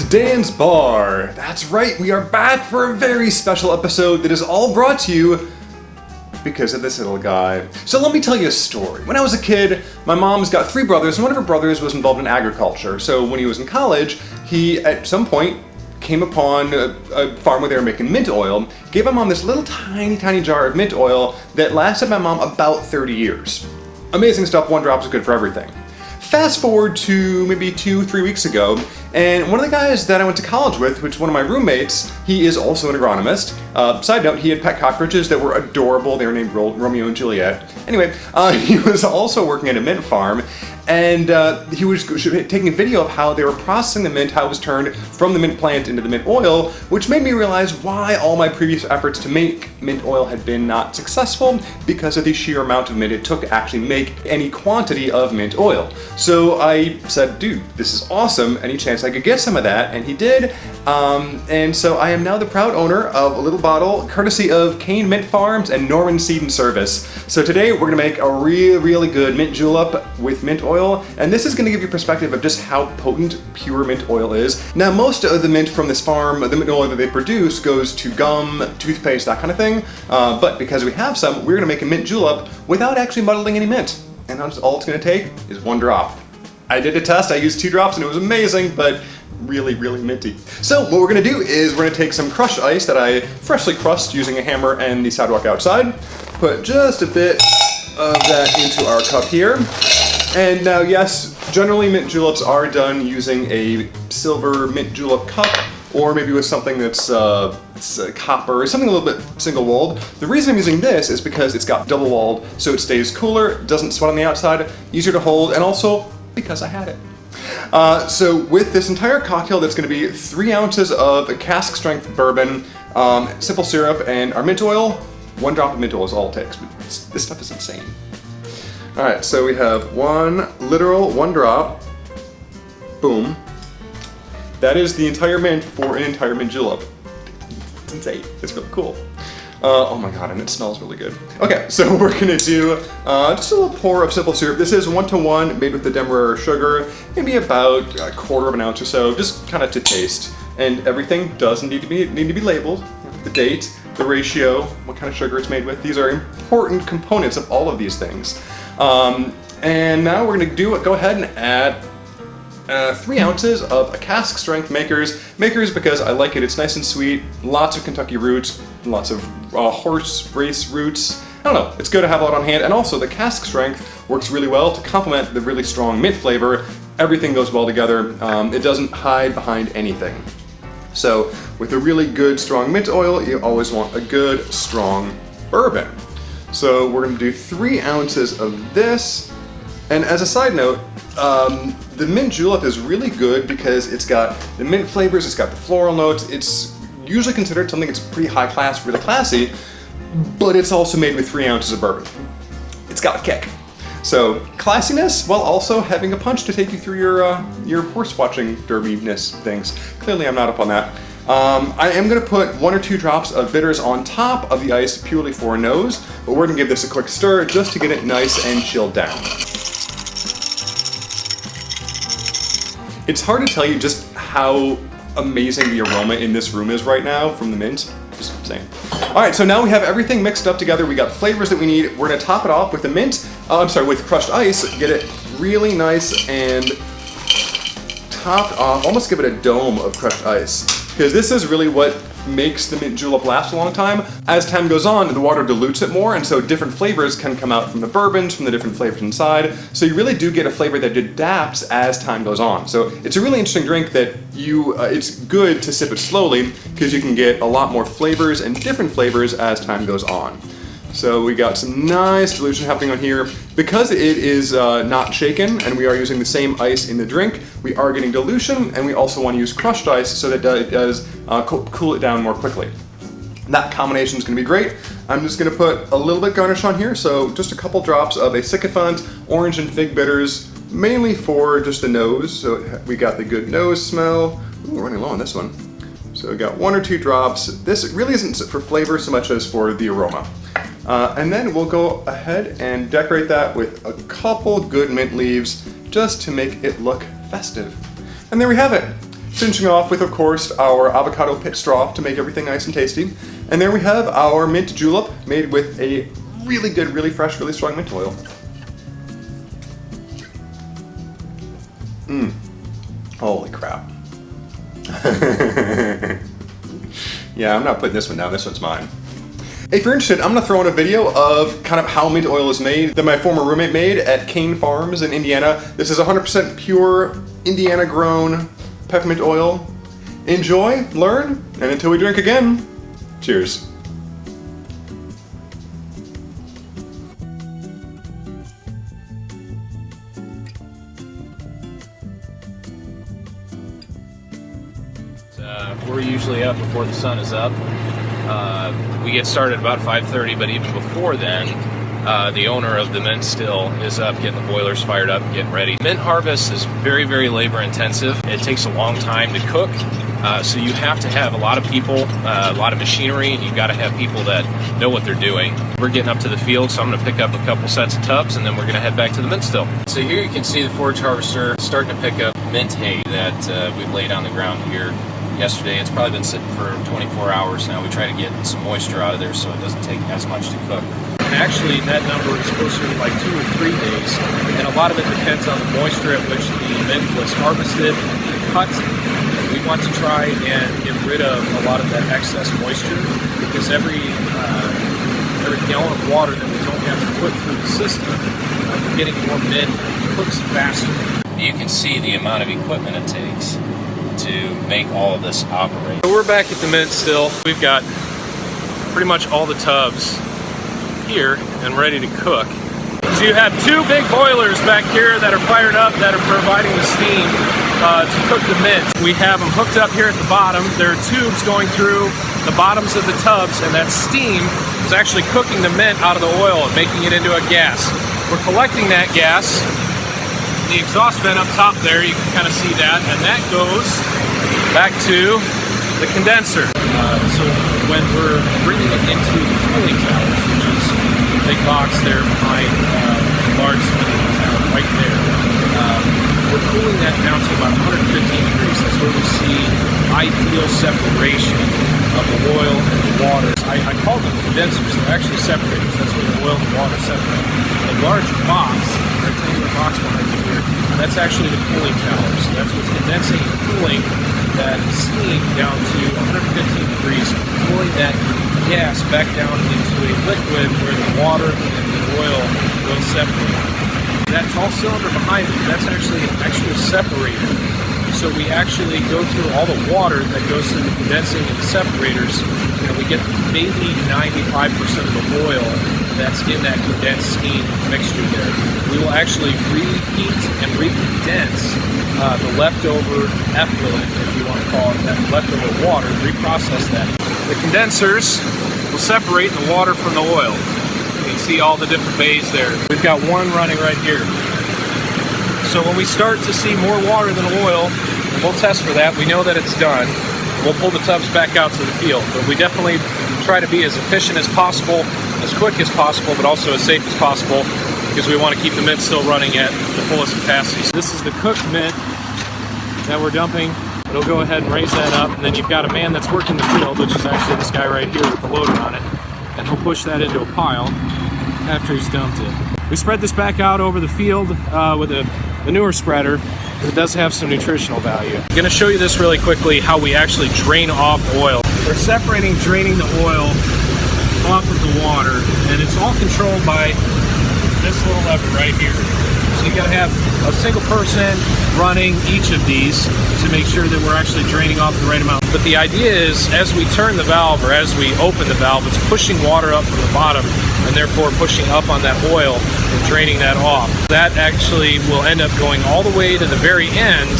Dan's Bar. That's right, we are back for a very special episode that is all brought to you because of this little guy. So let me tell you a story. When I was a kid, my mom's got 3 brothers, and one of her brothers was involved in agriculture. So when he was in college, he at some point came upon a farm where they were making mint oil, gave my mom this little tiny jar of mint oil that lasted my mom about 30 years. Amazing stuff, 1 drop is good for everything. Fast forward to maybe 2-3 weeks ago, and one of the guys that I went to college with, which is one of my roommates, he is also an agronomist. Side note, he had pet cockroaches that were adorable. They were named Romeo and Juliet. Anyway, he was also working at a mint farm, and he was taking a video of how they were processing the mint, how it was turned from the mint plant into the mint oil, which made me realize why all my previous efforts to make mint oil had been not successful, because of the sheer amount of mint it took to actually make any quantity of mint oil. So I said, dude, this is awesome, any chance I could get some of that? And he did, and so I am now the proud owner of a little bottle, courtesy of Kane Mint Farms and Norman Seed and Service. So today we're gonna make a really good mint julep with mint oil, and this is gonna give you perspective of just how potent pure mint oil is. Now, most of the mint from this farm, the mint oil that they produce, goes to gum, toothpaste, that kind of thing, but because we have some, we're gonna make a mint julep without actually muddling any mint. And all it's gonna take is 1 drop. I did a test, I used 2 drops and it was amazing, but really minty. So what we're gonna do is we're gonna take some crushed ice that I freshly crushed using a hammer and the sidewalk outside, put just a bit of that into our cup here. And now, yes, generally mint juleps are done using a silver mint julep cup, or maybe with something that's copper, or something a little bit single-walled. The reason I'm using this is because it's got double-walled, so it stays cooler, doesn't sweat on the outside, easier to hold, and also because I had it. So with this entire cocktail, that's going to be 3 ounces of cask-strength bourbon, simple syrup, and our mint oil. 1 drop of mint oil is all it takes. This stuff is insane. All right, so we have 1 drop. Boom. That is the entire mint for an entire mint julep. It's insane. It's really cool. Oh my god, and it smells really good. Okay, so we're gonna do just a little pour of simple syrup. This is 1-to-1, made with the Demerara sugar, maybe about 1/4 of an ounce or so, just kind of to taste. And everything does need to be labeled. The date, the ratio, what kind of sugar it's made with. These are important components of all of these things. And now we're gonna go ahead and add 3 ounces of a cask strength Makers because I like it. It's nice and sweet, lots of Kentucky roots, lots of horse race roots. I don't know, it's good to have a lot on hand, and also the cask strength works really well to complement the really strong mint flavor. Everything goes well together. It doesn't hide behind anything. So with a really good strong mint oil, you always want a good strong bourbon. So we're gonna do 3 ounces of this. And as a side note, the mint julep is really good because it's got the mint flavors, it's got the floral notes. It's usually considered something that's pretty high class, really classy, but it's also made with 3 ounces of bourbon. It's got a kick. So classiness, while also having a punch to take you through your horse watching derby-ness things. Clearly I'm not up on that. I am gonna put 1 or 2 drops of bitters on top of the ice purely for a nose, but we're gonna give this a quick stir just to get it nice and chilled down. It's hard to tell you just how amazing the aroma in this room is right now from the mint. Just saying. All right, so now we have everything mixed up together. We got the flavors that we need. We're gonna top it off with the mint, with crushed ice, get it really nice and topped off, almost give it a dome of crushed ice. Because this is really what makes the mint julep last a long time. As time goes on, the water dilutes it more, and so different flavors can come out from the bourbons, from the different flavors inside. So you really do get a flavor that adapts as time goes on. So it's a really interesting drink that it's good to sip it slowly because you can get a lot more flavors and different flavors as time goes on. So we got some nice dilution happening on here. Because it is not shaken and we are using the same ice in the drink, we are getting dilution, and we also want to use crushed ice so that it does cool it down more quickly. That combination is going to be great. I'm just going to put a little bit garnish on here, so just a couple drops of a sycophant, orange and fig bitters, mainly for just the nose, so we got the good nose smell. Ooh, we're running low on this one. So we got 1 or 2 drops. This really isn't for flavor so much as for the aroma. And then we'll go ahead and decorate that with a couple good mint leaves just to make it look festive. And there we have it. Finishing off with, of course, our avocado pit straw to make everything nice and tasty. And there we have our mint julep made with a really good, really fresh, really strong mint oil. Holy crap. Yeah, I'm not putting this one down, this one's mine. If you're interested, I'm gonna throw in a video of kind of how mint oil is made that my former roommate made at Cane Farms in Indiana. This is 100% pure, Indiana grown peppermint oil. Enjoy, learn, and until we drink again, cheers. We're usually up before the sun is up. We get started about 5:30, but even before then, the owner of the mint still is up getting the boilers fired up, getting ready. Mint harvest is very, very labor intensive. It takes a long time to cook, so you have to have a lot of people, a lot of machinery, and you've got to have people that know what they're doing. We're getting up to the field, so I'm going to pick up a couple sets of tubs, and then we're going to head back to the mint still. So here you can see the forage harvester starting to pick up mint hay that we've laid on the ground here. Yesterday, it's probably been sitting for 24 hours now. We try to get some moisture out of there so it doesn't take as much to cook. Actually, that number is closer to like 2 or 3 days, and a lot of it depends on the moisture at which the mint was harvested and cut. We want to try and get rid of a lot of that excess moisture, because every gallon of water that we don't have to put through the system, we're getting more mint, cooks faster. You can see the amount of equipment it takes to make all of this operate. So we're back at the mint still. We've got pretty much all the tubs here and ready to cook. So you have 2 big boilers back here that are fired up that are providing the steam to cook the mint. We have them hooked up here at the bottom. There are tubes going through the bottoms of the tubs, and that steam is actually cooking the mint out of the oil and making it into a gas. We're collecting that gas. The exhaust vent up top there, you can kind of see that, and that goes back to the condenser. So when we're bringing it into the cooling towers, which is the big box there behind the large cooling tower right there, we're cooling that down to about 115 degrees. That's where we see ideal separation of the oil and the water. I call them condensers. They're actually separators. That's where the oil and the water separate. The large box, the rectangular box behind you here, that's actually the cooling tower. So that's what's condensing and cooling that steam down to 115 degrees, cooling that gas back down into a liquid where the water and the oil will separate. That tall cylinder behind me, that's actually an extra separator. So we actually go through all the water that goes through the condensing and the separators, and we get maybe 95% of the oil that's in that condensed steam mixture there. We will actually reheat and recondense the leftover effluent, if you want to call it that, leftover water, reprocess that. The condensers will separate the water from the oil. You can see all the different bays there. We've got one running right here. So when we start to see more water than oil, we'll test for that. We know that it's done. We'll pull the tubs back out to the field. But we definitely try to be as efficient as possible, as quick as possible, but also as safe as possible, because we want to keep the mint still running at the fullest capacity. So this is the cooked mint that we're dumping. It'll go ahead and raise that up, and then you've got a man that's working the field, which is actually this guy right here with the loader on it, and he'll push that into a pile after he's dumped it. We spread this back out over the field with a manure spreader. It does have some nutritional value. I'm going to show you this really quickly, how we actually drain off oil. We're separating, draining the oil off of the water, and it's all controlled by this little lever right here. So you got to have a single person running each of these to make sure that we're actually draining off the right amount. But the idea is, as we turn the valve, or as we open the valve, it's pushing water up from the bottom, and therefore pushing up on that oil and draining that off. That actually will end up going all the way to the very end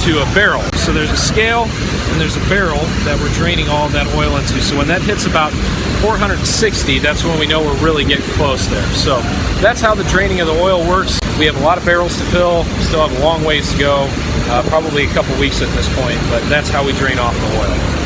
to a barrel. So there's a scale and there's a barrel that we're draining all of that oil into. So when that hits about 460, that's when we know we're really getting close there. So that's how the draining of the oil works. We have a lot of barrels to fill. We still have a long ways to go, probably a couple weeks at this point, but that's how we drain off the oil.